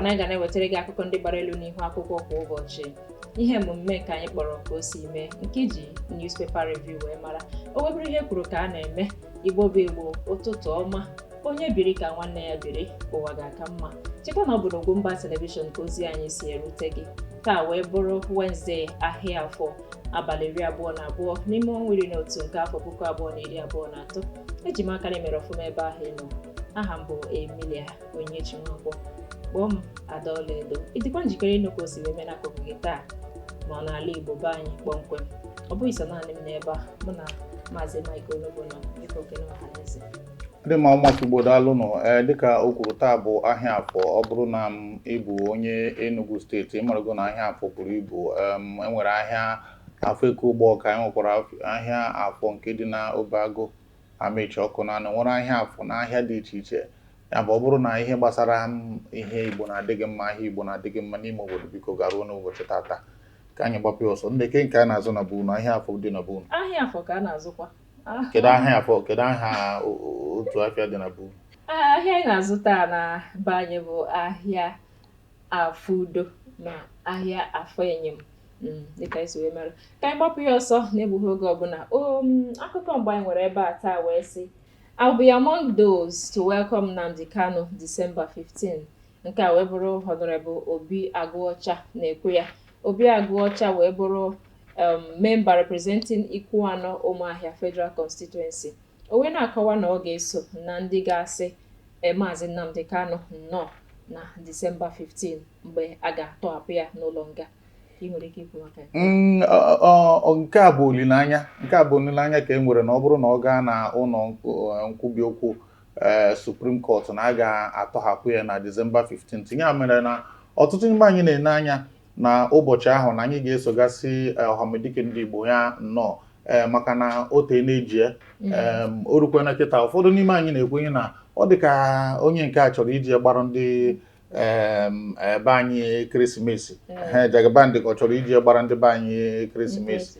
na anyị ga na-ewetara gị akụkọ ndị gbara elu n'ihu akwụkwọ kwa ụbọchị. Ihe mmemme nke anyị kpọrọ ka o si mee, nke iji newspaper review wee mara. O webụrụ ihe kwuru ka a na-eme. Igbo bụ Igbo, ụtụtụ ọma. Onye biri ka nwanne ya biri, ụwa ga-aka mma. Cheta na ọ bụ n'Ugwumba telivishọn ka ozi anyị si erute gị. Taa wee bụrụ Wednesday, ahịa afọ, abalị 22 n'ime ọnwa 11 nke afọ 2023. Eji m aka na emere ọfụma ebe ahụ ị nọ. Aha m bụ Emilia Onyechinwakwo. Kpọọ m Adaọlaedo. Ịdịkwa njikere ịnụ ka o si wee mee n'akụkụ gị taa ma ọ n'ala Igbo be anyị kpọmkwem. Ọ bụghị so naanị m n'ebe a, mụ na Mazi Nnamdi Kanu dịka okene ọhaneze. Ndị ma ụmụ Igbo daalụ nọ. Dịka o kwuru, taa bụ ahịa afọ. Ọ bụrụ na ịbụ onye Enugu steeti, ịmarago na ahịa afọ buru ibu. Enwere ahịa afọ Eke Ugbo ka enwekwara ahịa afọ nke dị na Obago Amaechi ọkụ na nwere ahịa afọ na ahịa dị iche iche. Ya bụ ọ bụrụ na ihe gbasara ihe Igbo na-adịghị mma, ahịa Igbo na-adịghị mma n'ime obodo, biko garuo n'ụbọchị tata ka anyị gbapụ ọsọ. Ndị nke a na-azụ na bụ ahịa afọ dị na bụ ahịa afọ ka a na-azụkwa. Kedu ahịa afọ? Kedu aha otu afịa dị na bụ? Ahịa anyị na-azụta na be anyị bụ ahịa Afọ Udo ma ahịa Afọ Enyim. Dịka esi wee mere ka anyị gbapụ ya ọsọ na-egbughị oge ọbụla. Akụkọ mgbe anyị nwere ebe a taa wee sị, I'll be among those to welcome Nnamdi Kanu December 15. Nke a wee bụrụ Honorable Obi Agụọcha na-ekwu ya. Obi Agụọcha wee bụrụ member representing Ikwuano Umuahia Federal Constituency. O wee na-akọwa na ọ ga-eso na ndị ga-asị Mazi Nnamdi Kanu nnọọ na December 15 mgbe a ga-atọhapụ ya n'ụlọ nga. Ị nwere ike ikwu maka ya? Nke a bụ olileanya. Nke a bụ olileanya ka e nwere na ọ bụrụ na ọ gaa na ụlọ nkwubi okwu Supreme Court na a ga-atọhapụ ya na December 15. Ya mere na ọtụtụ n'ime anyị na-ene anya na ụbọchị ahụ na anyị ga-esogasị ọhamadike ndị Igbo ya nnọọ maka na o tee na-eji o rukwe na kịta. Ụfọdụ n'ime anyị na-ekwenye na ọ dị ka onye nke a chọrọ iji gbara ndị be anyị ekeresimesi. Jagabandị ka ọ chọrọ iji gbara ndị be anyị ekeresimesi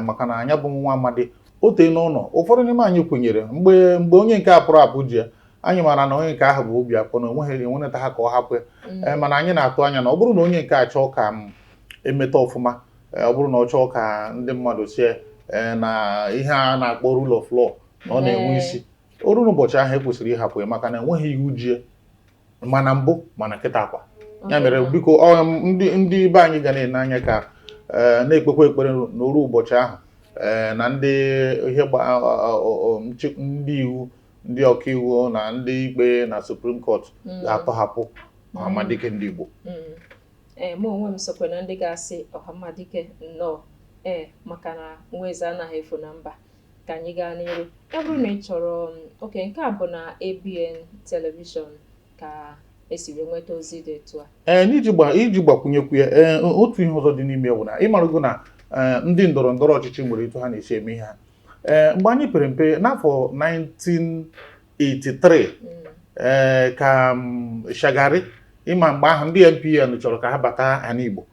maka na anya bụ nwa amadi o tee n'ụlọ. Ụfọdụ n'ime anyị kwenyere mgbe onye nke a pụrụ apụ ji ya, anyị mara na onye nke ahụ bụ obi akpọ na onweghị enweneta ha ka ọ hapụ ya. Mana anyị na-atụ anya na ọ bụrụ na onye nke a chọọ ka emeta ọfụma, ọ bụrụ na ọ chọọ ka ndị mmadụ sie na ihe a na-akpọ rule of law na ọ na-enwe isi, o ruo n'ụbọchị ahụ ekwesịrị ịhapụ ya maka na enweghị iwu ji mana mbụ mana kịta akwa. Ya mere biko ndị be anyị ga na-ene anya ka na-ekpekwa ekpere n'oru ụbọchị ahụ na ndị ihe ndị iwu, ndị ọkaiwu na ndị ikpe na Supreme Court ga-atọhapụ ọhamadike ndị Igbo. Mụ onwe m sokwe na ndị ga-asị ọhamadike nnọọ maka na nweze anaghị efu na mba. Ka anyị gaa n'iru. Ya bụrụ na ị chọrọ oke nke a bụ na ABN telivishọn ka esi wee nweta ozi dị etu a. Iji gbakwunyekwu ya, otu ihe ọzọ dị n'ime bụ na ịmarago na ndị ndọrọ ndọrọ ọchịchị nwere etu ha na-esi eme ihe ha. Mgbe anyị pere mpe n'afọ 1983 ka Shagari ịma mgbe ahụ ndị MPN chọrọ ka ha bata ana Igbo.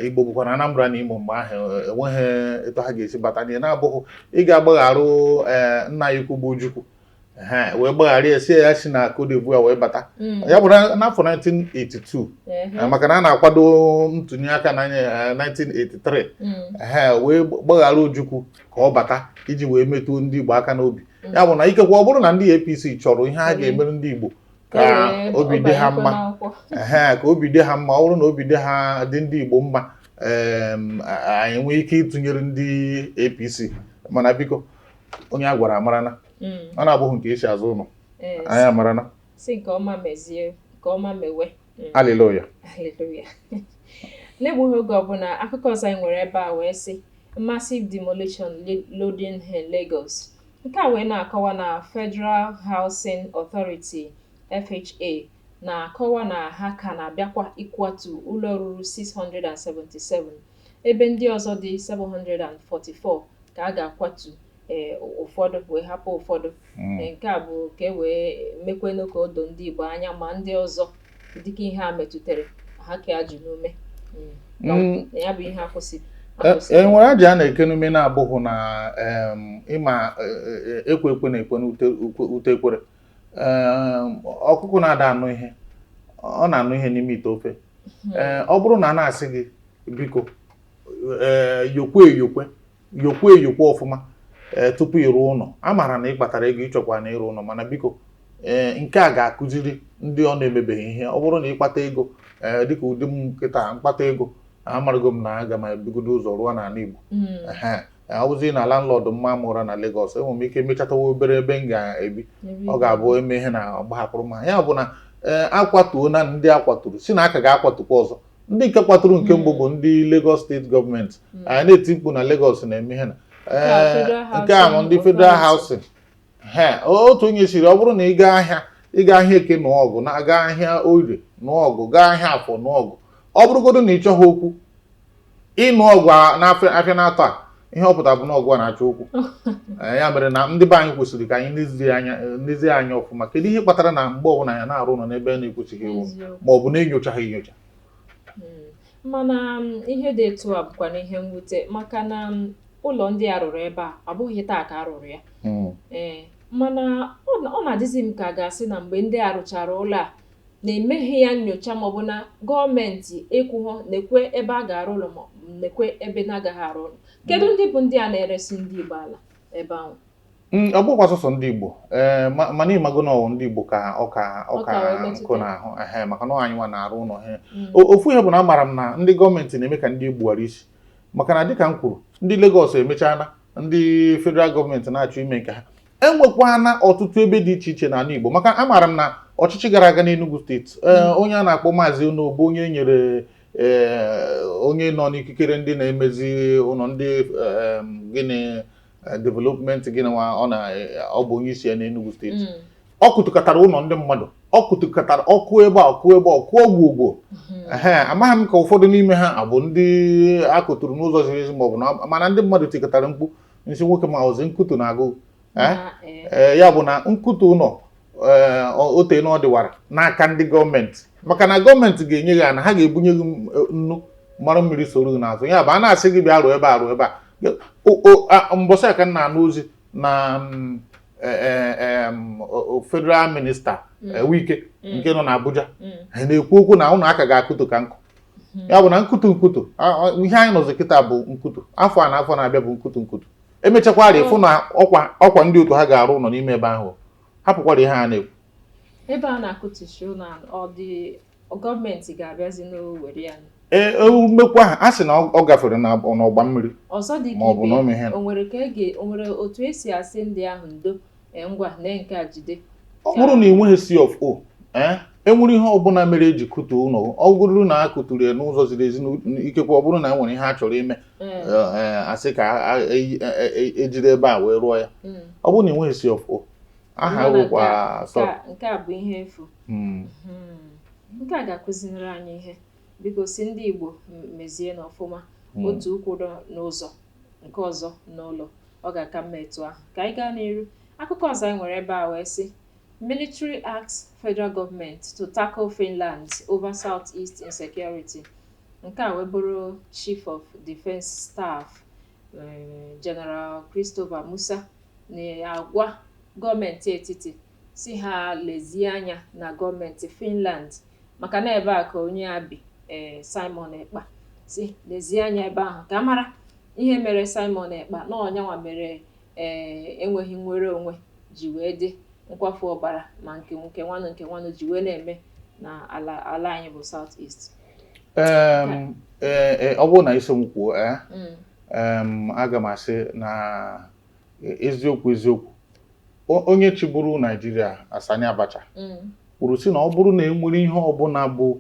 Igbo bụkwa na Anambra na Imo mgbe ahụ enweghị etu ha ga-esi bata n'ihe na-abụghị ị ga-agbagharụ nna ya ukwu bụ Ojukwu wee gbagharị esi ya si na Cote d'Ivoire wee bata. Ya bụ n'afọ 1982 maka na a na-akwado ntụnye aka na 1983 wee gbaghara Ojukwu ka ọ bata iji wee metụ ndị Igbo aka n'obi. Ya bụ na ikekwe ọ bụrụ na ndị APC chọrọ ihe ha ga-emere ndị Igbo ka obi dị ha mma, ka obi dị ha mma, ọ bụrụ na obi dị ha dị ndị Igbo mma, anyị nwee ike ịtụnyere ndị APC. Mana biko onye a gwara amarana, ọ na-abụghị nke esi azụ ụlọ, anyị amarana. Si nke ọma mezie, nke ọma mewe. Hallelujah. N'egbughị oge ọbụla, akụkọ ọzọ anyị nwere ebe a wee sị massive demolition loading in Lagos. Nke a wee na-akọwa na Federal Housing Authority FHA na-akọwa na ha ka na-abịakwa ịkwatu ụlọ ruru 677 ebe ndị ọzọ dị 744 ka a ga-akwatu ụfọdụ wee hapụ ụfọdụ. Nke a bụ ka e wee mekwenụ ka o doo ndị Igbo anya ma ndị ọzọ dịka ihe a metụtara ha ka ajụ n'ume. Ya bụ ihe akwụsị. Enwere aja a na-ekenume na-abụghị na ịma ekwe ekwe na-ekwe n'ute ekwere. Ọkụkụ na-ada anụ ihe ọ na-anụ ihe n'ime ite ofe ọ bụrụ na a na-asị gị biko yokwe ọfụma tupu ịrụ ụlọ a maara na ị kpatara ego ịchọkwa na ịrụ ụlọ mana biko nke a ga-akụziri ndị ọ na-emebeghị ihe ọ bụrụ na ịkpata ego dịka ụdị m nkịta mkpata ego amarago m na aga m ebigodo ụzọ rụọ n'ala Igbo ọ bụzi na landlord mma mụra na Lagos enwere m ike mechatawa obere ebe m ga-ebi ọ ga-abụ eme ihe na ọgbahapụrụ m ya bụ na akwatuo na ndị akwaturu si na aka ga-akwatukwa ọzọ ndị nke kwaturu nke mbụ bụ ndị Lagos steeti gọọmenti na-eti mkpu na Lagos na-eme ihe na nke ahụ ndị Federal Housing otu onye siri ọ bụrụ na ị gaa ahịa Eke nụọ ọgụ na-aga ahịa Orie nụọ ọgụ gaa ahịa Afọ nụọ ọgụ ọ bụrụgodo na ị chọghị okwu ịnụ ọgụ n'afịa na-atọ a ihe ọ pụtara bụ na ọgụ a na-achọ okwu ya mere na ndị be anyị kwesịrị ka anyị nezie anya ọfụma kedu ihe kpatara na mgbe ọbụla ya na-arụ ụlọ n'ebe na-ekwesịghị ịrụ ma ọ bụ na-enyochaghị enyocha mana ihe dị etu a bụkwa na ihe mwute maka na ụlọ ndị a rụrụ ebe a abụghị taa ka a rụrụ ya mana ọ na-adịzi m ka a ga-asị na mgbe ndị a rụchara ụlọ a na-emeghe ya nyocha maọbụ na gọọmenti ekwughọ na-ekwe ebe a ga-arụ ụlọ ma na-ekwe ebe na-agaghị arụ ụlọ kedu ndị bụ ndị a na-eresi ndị Igbo ala ebe ahụ ọ bụkwa sọsọ ndị Igbo mana ịmago na ndị Igbo ka ọka nkụ n'ahụ maka na anyị nwa na-arụ ụlọ ofu ihe bụ na amara m na ndị gọọmenti na-eme ka ndị Igbo ghara isi maka na dịka m kwuru ndị Lagos emechana ndị federal gọọmenti na-achọ ime nke ha enwekwana ọtụtụ ebe dị iche iche n'ala Igbo maka amara m na ọchịchị gara aga n'Enugu steeti onye a na-akpọ Mazi Nnamdi onye nyere onye nọ n'ikikere ndị na-emezi ụlọ ndị gịnị development gịnị nwa ọ bụ onye isi ya n'Enugu steeti ọ kụtụkọtara ụlọ ndị mmadụ ọ kụtụkọtara ọkụ ebe ọkụ ogbo amaghị m ka ụfọdụ n'ime ha abụ ndị akụtụrụ n'ụzọ ziri ezi maọbụ na mana ndị mmadụ tikọtara mkpu nsị nwoke ma ọzi nkụtụ na-agụ ya bụ na nkụtụ ụlọ ote na ọ dịwara n'aka ndị gọọmenti maka na gọọmenti ga-enye gị na ha ga-ebunye gị nnu mara mmiri soro gị n'azụ ya bụ a na-asị gị bịa rụọ ebe a rụọ ebe a mbọsị aka nna anụ ozi na federal minista Wike nke nọ n'Abuja na-ekwu okwu na ụlọ aka ga-akụtụ ka nkụ ya bụ na nkụtụ ihe anyị nọzi kịta bụ nkụtụ afọ a na afọ na-abịa bụ nkụtụ emechakwara ịfụ na ọkwa ndị otu ha ga-arụ ụlọ n'ime ebe ahụ hapụkwara ihe a na-ekwu ebe a na-akụtuchi ụlọ ọ dị gọọmenti ga-abịazi n'owere ya mmekwa ha a sị na ọ gafere n'ọgba mmiri ọzọ dị ka ibe o nwere otu esi asị ndị ahụ ndo ngwa na nke a jide ọ bụrụ na ị nweghị CFO enwere ihe ọbụla mere eji kụtuo ụlọ ọ bụrụ na a kụturu ya n'ụzọ ziri ezi ikekwe ọ bụrụ na enwere ihe a chọrọ ime asị ka ejide ebe a wee rụọ ya ọ bụrụ na ị nweghị CFO aha wụkwa nke a bụ ihe efu nke a ga-akụziri anyị ihe biko si ndị Igbo mezie n'ọfụma otu ụkwụ n'ụzọ nke ọzọ n'ụlọ ọ ga-aka mma etu ahụ ka anyị gaa n'iru akụkọ ọzọ anyị nwere ebe a wee sị military asks federal government to tackle Finland over southeast insecurity nke a wee bụrụ Chief of Defence Staff General Christopher Musa na-agwa gọọmenti etiti si ha lezie anya na gọọmenti Finland maka na ebe a ka onye abi Simon Ekpa si lezie anya ebe ahụ ka mara ihe mere Simon Ekpa na ọnyanwa mere enweghị nnwere onwe ji wee dị nkwafu ọbara ma nke nwanụ ji wee na-eme na ala anyị bụ South East ọ bụrụ na isi m kwuo aga m asị na eziokwu onye chịburu Naijiria Sani Abacha kwuru sị na ọ bụrụ na enwere ihe ọbụla bụ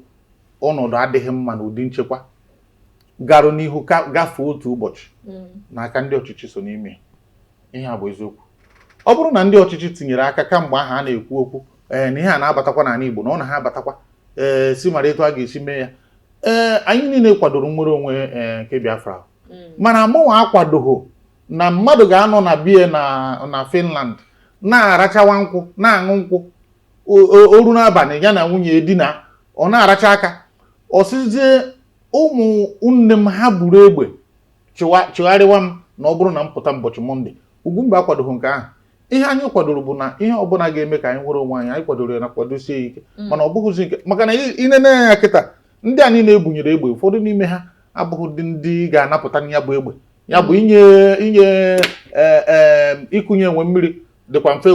ọnọdụ adịghị mma n'ụdị nchekwa garụ n'ihu gafee otu ụbọchị n'aka ndị ọchịchị so n'ime ihe a bụ eziokwu ọ bụrụ na ndị ọchịchị tinyere aka kamgbe ahụ a na-ekwu okwu na ihe a na-abatakwa n'ala Igbo na ọ na ha abatakwa si mara etu a ga-esi mee ya anyị niile kwadoro nnwere onwe nke Biafra mana mụnwa akwadoghị na mmadụ ga-anọ na bie na Finland na-arachawa nkwụ na-aṅụ nkwụ oru n'abalị ya na nwunye edina ọ na-aracha aka ọsịzie ụmụnne m ha buru egbe chụgharịwa m na ọ bụrụ na m pụta ụbọchị Mọnde Ugwumba akwadoghị nke ahụ ihe anyị kwadoro bụ na ihe ọbụla ga-eme ka anyị nwere onwe anyị kwadoro ya na kwadosie ike mana ọ bụghịzi nke maka na inene ya kịta ndị anyị na-ebunyere egbe ụfọdụ n'ime ha abụghị ndị ga-anapụta ya bụ egbe ya bụ inye ịkụnye enwe mmiri dịkwa mfe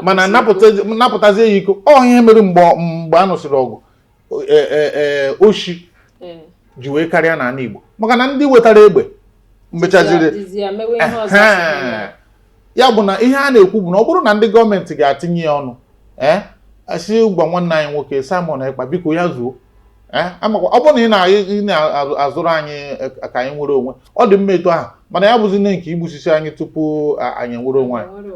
mana napụtazie ya iko ọ ihe mere mgbe a nụsịrị ọgụ oshi ji wee karịa n'ala Igbo maka na ndị wetara egbe mechaziri ya bụ na ihe a na-ekwu bụ na ọ bụrụ na ndị gọọmenti ga-atinye ya ọnụ asị gwa nwanne anyị nwoke Simon Ekpa biko ya zuo amakwa ọ bụrụ na ị na-azụrụ anyị ka anyị nwere onwe ọ dị mma etu ahụ mana ya bụzi nne nke igbusisi anyị tupu anyị nwere onwe anyị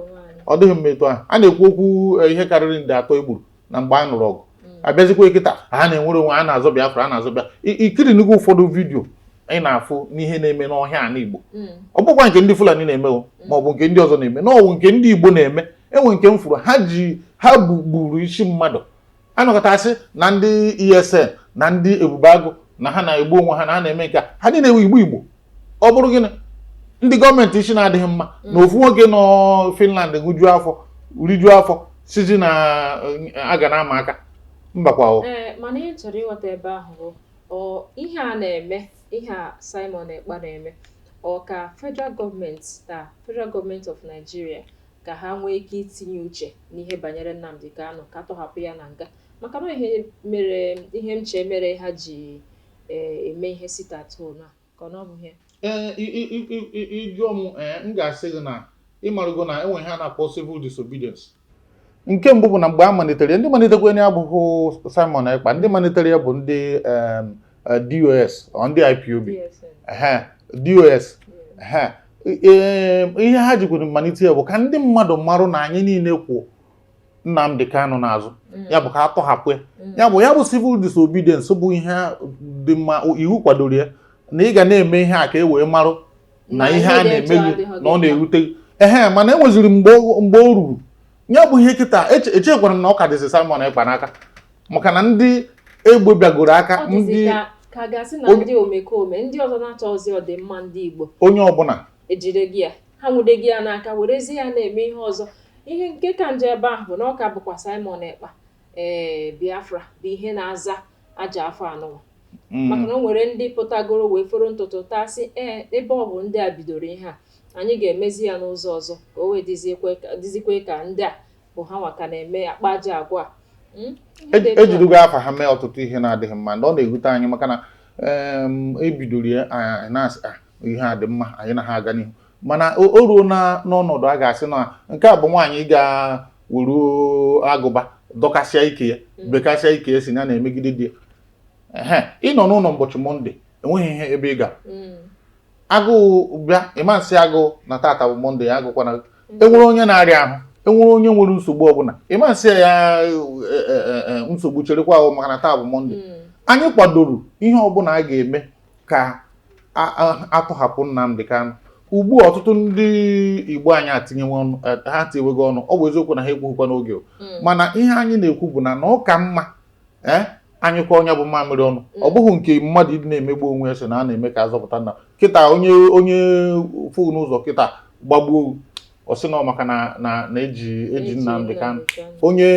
ọ dịghị mma etu ahụ a na-ekwu okwu ihe karịrị nde 3 egburu na mgbe a nụrụ ọgụ abịazikwa kịta ha na-enwere onwe a na-azọ Biafra a na-azọ Biafra ikiri n'ugwu ụfọdụ vidiyo anyị na-afụ n'ihe na-eme n'ọhịa ala Igbo ọ bụkwa nke ndị Fulani na-eme ma ọ bụ nke ndị ọzọ na-eme na ọwụ nke ndị Igbo na-eme enwe nke m furu ha gburu isi mmadụ anọkọtasị na ndị ESN na ndị Ebube Agụ na ha na-egbu onwe ha na ha na-eme nke ha niile ewe Igbo ọ bụrụ gịnị ndị gọọmenti isi na-adịghị mma na ofu nwoke nọ Finland rijuo afọ sizi na aga na-ama aka mbakwa mana ihe chọrọ ịghọta ebe ahụ bụ ihe a na-eme ihe a Simon Ekpa na-eme ọ ka federal gọọmenti of Nigeria ka ha nwee ike itinye uche n'ihe banyere Nnamdi Kanu ka tọhapụ ya na nga maka na ihe nche mere ha ji eme ihe sit at home na ka ọ bụ ihe ijụọ m ga-asị gị na ịmarụgo na enwe ihe a na-akpọ civil disobedience nke mbụ bụ na mgbe a malitere ndị malitekwa ya abụghị Simon Ekpa ndị malitere ya bụ ndị DOS ndị IPOB DOS ihe ha jikwuru mmalite ya bụ ka ndị mmadụ marụ na anyị niile kwụ Nnamdi Kanu n'azụ ya bụ ka a tọhapụ ya bụ civil disobedience bụ ihe dị mma iwu kwadoro ya na ị ga na-eme ihe a ka e wee marụ na ihe a na-eme gị na ọ na-erute mana enweziri mgbe o ruru ya bụ ihe kịta echekwara m na ọ ka dịzi Simon Ekpa n'aka maka na ndị egbe bịagoro aka ka gasị na ndị omekome ndị ọzọ na-achọzi ọdịmma ndị Igbo onye ọbụla ejide gị ya ha nwude gị ya n'aka werezi ya na-eme ihe ọzọ ihe nke ka nje ebe ahụ bụ na ọ ka bụkwa Simon Ekpa Biafra bụ ihe na-aza aja afọ anọ maka na o nwere ndị pụtagoro wee foro ntụtụ tasị ebe ọ bụ ndị a bidoro ihe a anyị ga-emezi ya n'ụzọ ọzọ ka o wee dizikwe ka ndị a bụ ha nwaka na-eme akpa aja agwa ejidugo afa ha mee ọtụtụ ihe na-adịghị mma ndị ọ na-ewute anyị maka na ebidoro ya na-asị ihe a dị mma anyị na ha aga n'ihu mana o ruo n'ọnọdụ a ga-asị na nke a bụ nwaanyị ga-wuru agụba dọkasịa ike ya bekasịa ike ya si ya na-emegide di ya ịnọ n'ụlọ ụbọchị Mọnde enweghị ihe ebe ị ga agụụ bịa ịma nsị agụụ na tata bụ Mọnde ya agụkwana enwere onye na-arịa ahụ enwere onye nwere nsogbu ọbụla ịma nsị ya nsogbu cherekwa ahụ maka na taa bụ Mọnde anyị kwadoro ihe ọbụla a ga-eme ka atọhapụ Nnamdi Kanu ugbu ọtụtụ ndị Igbo anyị ha tiwego ọnụ ọ bụ eziokwu na ha ekwughịkwa n'oge mana ihe anyị na-ekwu bụ na ọ ka mma anyị kwa onye bụ mamịrị ọnụ ọ bụghị nke mmadụ ịdị na-emegbu onwe ya so na a na-eme ka azọpụta nna kịta onye fụ n'ụzọ kịta gbagbuo ọsị na maka na-eji Nnamdi Kanu onye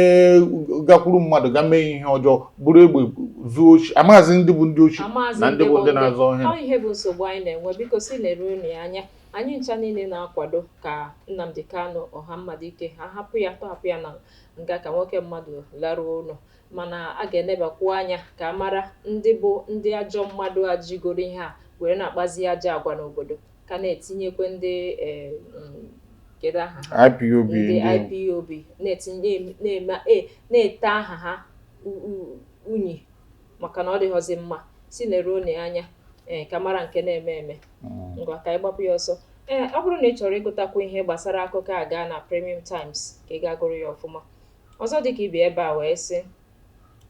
gakwuru mmadụ ga mee ihe ọjọọ bụrụ egbe zuo ochi amaghịzi ndị bụ ndị ochi na ndị bụ ndị na-azọ ihe bụ nsogbu anyị na-enwe biko si leruo anya anyị ncha niile na-akwado ka Nnamdi Kanu ọha mmadụ ike ha hapụ ya tọhapụ ya na nga ka nwoke mmadụ laruo ụlọ mana a ga-enebakwu anya ka a mara ndị bụ ndị ajọ mmadụ ajigoro ihe a were na-akpazi aja agwa n'obodo ka na-etinyekwe ndị kedu aha ha ndị IPOB na-ete aha ha unyi maka na ọ dịghọzi mma si leruo anya ka mara nke na-eme eme ngwa ka anyị gbapụ ya ọsọ ọ bụrụ na ị chọrọ ịgụtakwu ihe gbasara akụkọ a gaa na Premium Times ka ị ga-agụrụ ya ọfụma ọzọ dịka ibi ebe a wee sị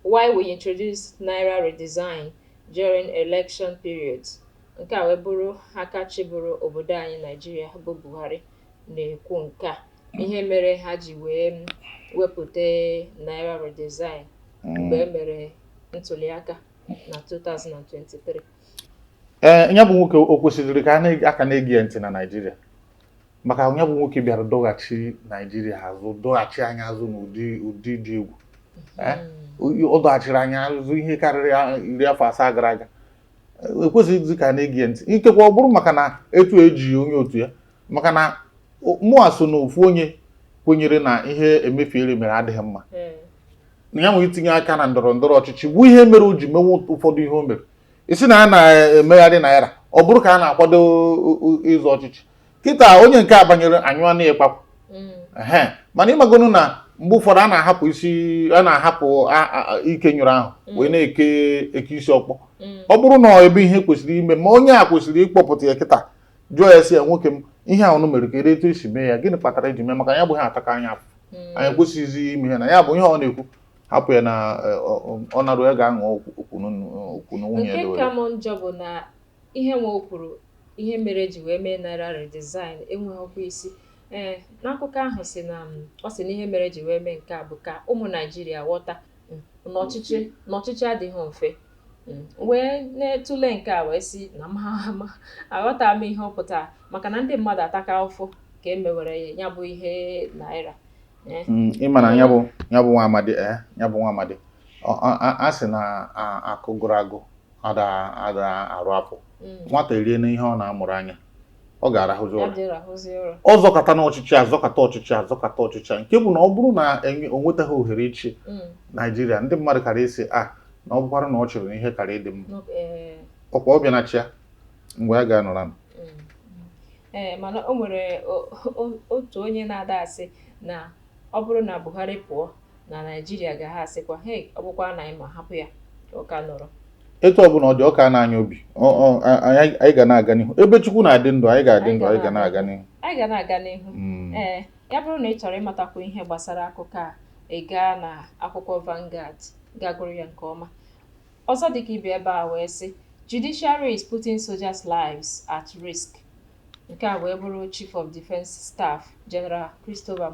why we introduce Naira redesign during election periods nke a wee bụrụ aka chịbụrụ obodo anyị Naijiria bụ Buhari na-ekwu nke a ihe mere ha ji wee wepụta Naira redesign mgbe e mere ntuliaka na 2023 ya bụ nwoke o kwesịrị ka aka na-ege ntị na Naijiria maka onye bụ nwoke bịara dọghachi Naijiria azụ dọghachi anyị azụ n'ụdị dị egwu ọ dọghachiri anyị azụ ihe karịrị 10 afọ gara aga ekwesịghị ka na-ege ntị ikekwe ọ bụrụ maka na etu eji onye otu ya maka na mụa so na ofu onye kwenyere na ihe Emefiele mere adịghị mma na ya nwere itinye aka na ndọrọ ndọrọ ọchịchị bụ ihe mere o ji menwe ụfọdụ ihe o mere isi na a na-emegharị naira ọ bụrụ ka a na-akwado ịzụ ọchịchị kịta onye nke a banyere anyụa na ịkpapụ mana ịmagonu na mgbe ụfọdụ a na-ahapụ ike nyụrụ ahụ wee na-eke isi ọkpọ ọ bụrụ na ebe ihe kwesịrị ime ma onye a kwesịrị ịkpọpụta ya kịta jụọ ya si ya nwoke m ihe ahụ mere ka etu esi mee ya gịnị kpatara eji mee maka ya bụ ihe ataka anya afọ anyị ekwesịghịzi ime ihe na ya bụ ihe ọ na-ekwu hapụ ya na ọ narụ ya ga-aṅụ okwu na nwunye ya nke ka m njọ bụ na ihe nwe kwuru ihe mere ji wee mee naira redesign enweghị ọkwa isi n'akụkọ ahụ si na ọ sị na ihe mere ji wee mee nke a bụ ka ụmụ Naijiria ghọta na ọchịchị adịghị mfe wee na-etule nke a wee si na aghọta m ihe ọ pụtara maka na ndị mmadụ ataka ụfụ ka e mewere ya bụ ihe naira ịma na ya bụ nwa amadi a sị na akụ gụrụ agụ ada arụ afọ nwata erie na ihe ọ na-amụrụ anya ọ ga-arahụzi ụra ọ zọkọta n'ọchịchị azọkọta ọchịchị nke bụ na ọ bụrụ na o nwetaghị ohere ichi Naijiria ndị mmadụ kara isi na ọ bụkwara na ọ chịrị na ihe karịa ịdị mma ọkwa ọ bịa na chia mgbe ya ga-anọra mana o nwere otu onye na-ada asị na ọ bụrụ na Buhari pụọ na Naijiria ga ha asịkwa ọ bụkwa na anyị ma hapụ ya ọ ka nọrọ etu ọ bụla ọ dị ọka n'anya obi anyị ga na-aga n'ihu ebe Chukwu na-adị ndụ anyị ga-adị ndụ anyị ga na-aga n'ihu ya bụrụ na ị chọrọ ịmatakwu ihe gbasara akụkọ a ị gaa na akwụkwọ Vanguard gagụrụ ya nke ọma ọzọ dịka ibe ebe a wee sị Judiciary is putting soldiers' lives at risk nke a wee bụrụ Chief of Defence Staff General Christopher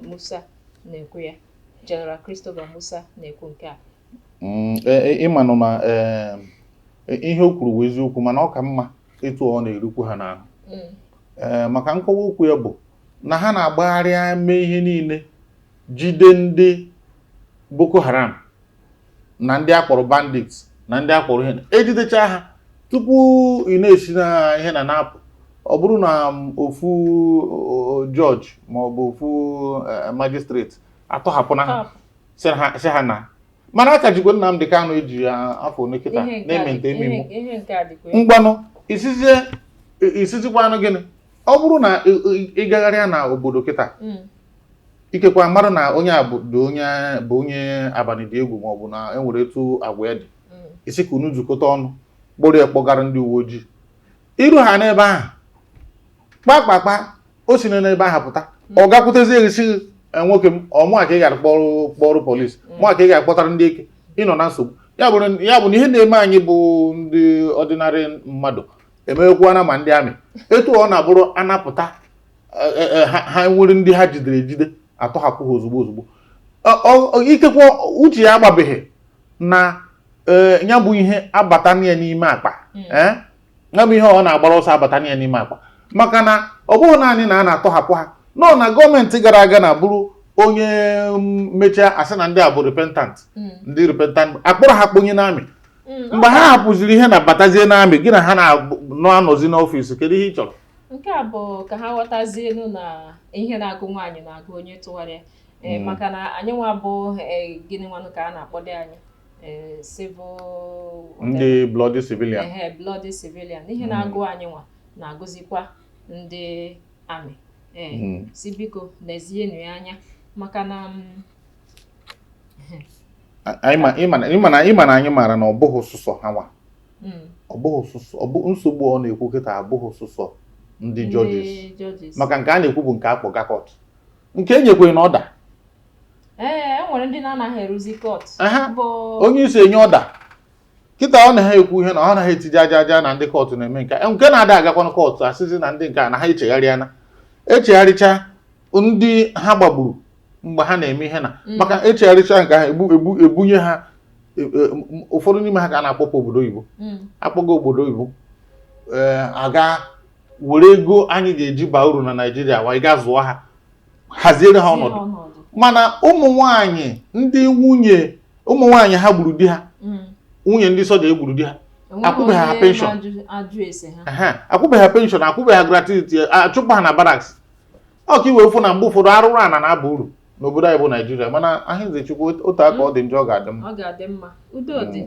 Musa na-ekwu ya General Christopher Musa na-ekwu nke a ịmanụ na ihe o kwuru bụ eziokwu mana ọ ka mma etu ọ na-erukwu ha n'ahụ maka nkọwa okwu ya bụ na ha na-agbagharị mee ihe niile jide ndị Boko Haram na ndị akpọrọ bandits na ndị akpọrọ ihe ejidecha ha tupu ị na-esi na ihe na-apụ ọ bụrụ na ofu jọji ma ọ bụ ofu magistrate atọhapụ na ha si ha na mana aka jikwa Nnamdi Kanu eji afọ one kịta na-emente emimo mgbanụ isizikwanụ gịnị ọ bụrụ na ịgagharịa na obodo kịta ikekwa mara na onye bụ onye abalị dị egwu maọbụ na enwere etu agwa ya dị isi ka unu jikọta ọnụ kpọrọ ya kpọgara ndị uwe ojii iru ha n'ebe ahụ kpakpakpa o si n'ebe ahụ pụta ọ gakwutezi erisi nwoke m ọmụa ka ị gara kpọrọ polisi mụa ka ị ga-akpọtara ndị eke ịnọ na nsogbu ya bụ na ihe na-eme anyị bụ ndị ọdịnarị mmadụ emeghekwana ma ndị amị etu ọ na-abụrụ anapụta ha nwere ndị ha jidere ejide atọhapụ ha ozugbo ikekwe uche ya agbabeghị na ya bụ ihe abata ya n'ime akpa ya bụ ihe ọ na-agbara ọsọ abata ya n'ime akpa maka na ọ bụghị naanị na a na-atọhapụ ha nọ na gọọmenti gara aga na-abụrụ onye mechaa asị na ndị a bụ repentant ndị repentant akpọrọ ha kponye n'amị mgbe ha hapụziri ihe na batazie n'amị gị na ha na-anọzi n'ọfịs kedu ihe ị chọrọ nke a bụ ka ha ghọtazienu na ihe na-agụ nwaanyị na-agụ onye tụgharịa maka na anyị nwa bụ gịnị nwanụ ka a na-akpọdo anyị ndị bloody civilian bloody civilian ihe na-agụ anyị nwa na-agụzikwa ndị amị si biko lezienụ ya anya maka na ịma na anyị maara na ọ bụghị sụsọ ha nwa ọ bụghị sụsọ nsogbu ọ na-ekwu kịta abụghị sụsọ ndị judges maka nke a na-ekwu bụ nke akpọga court nke enyekweghị na ọda enwere ndị na-anaghị eruzi court onye isi enye ọda kịta ọ na ha ekwu ihe na ọ naghị etiji aja na ndị court na-eme nke na-ada agakwana court asịzi na ndị nke a na ha echegharịcha ndị ha gbagburu mgbe ha na-eme ihe na maka echegharịcha nke ahụ ebunye ha ụfọdụ n'ime ha ka a na-akpọpụ obodo oyibo akpọga obodo oyibo aga were ego anyị ga-eji baa uru na Naịjirịa wa ịga zụọ ha haziere ha ọnọdụ mana ụmụ nwaanyị ha gburu di ha nwunye ndị soja egburu di ha akwụbeghị ha penshọn akwụbeghị ha penshọn akwụbeghị ha gratuity achụpụ ha na baraks ọ ka iwe fụ na mgbe ụfọdụ arụrụ ana na-aba uru n'obodo anyị bụ Naịjirịa mana Ahịzechukwu otu aka ọ dị njọ ọ ga-adị mma udo dị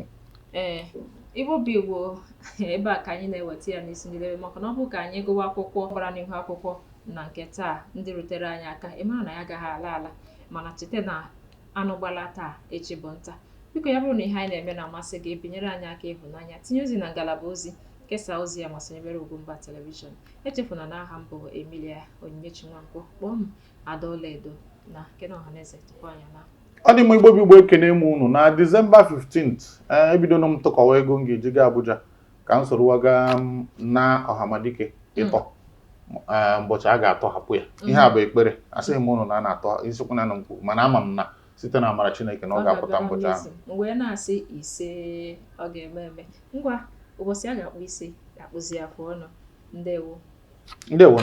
Igbo bụ Igbo ebe a ka anyị na-eweta ya n'isi njedebe maka na ọ bụ ka anyị gụwa akwụkwọ gbara n'ihu akwụkwọ na nke taa ndị rutere anyị aka ịmara na ya agaghị ala mana cheta na anụ gbala taa echi bụ nta biko ya bụrụ na ihe anyị na-eme na-amasị gị binyere anyị aka ịhụnanya tinye ozi na ngalaba ozi kesaa ozi ya masịrị mere Ugwumba telivishọn echefuna na aha m bụ Emilia Onyinyechi Nwankwọ kpọọ m Adaọlaedo na Kene Ọhaneze tupu anya na ọ dị m Igbo bụ Igbo ekene m unu na Disemba 15th ebidono m tụkọwa ego m ga-eji gaa Abuja ka m soro waga na Ọhamadike ịtọ ụbọchị a ga-atọhapụ ya ihe a bụ ekpere asịghị m unu na a na-atọ isikwu na nkwu mana ama m na site na amara Chineke na ọ ga-apụta ụbọchị ahụ wee na-asị ise ọ ga-eme ngwa ụbọchị a ga-akpụ ise akpụzi afọ ọnụ ndewo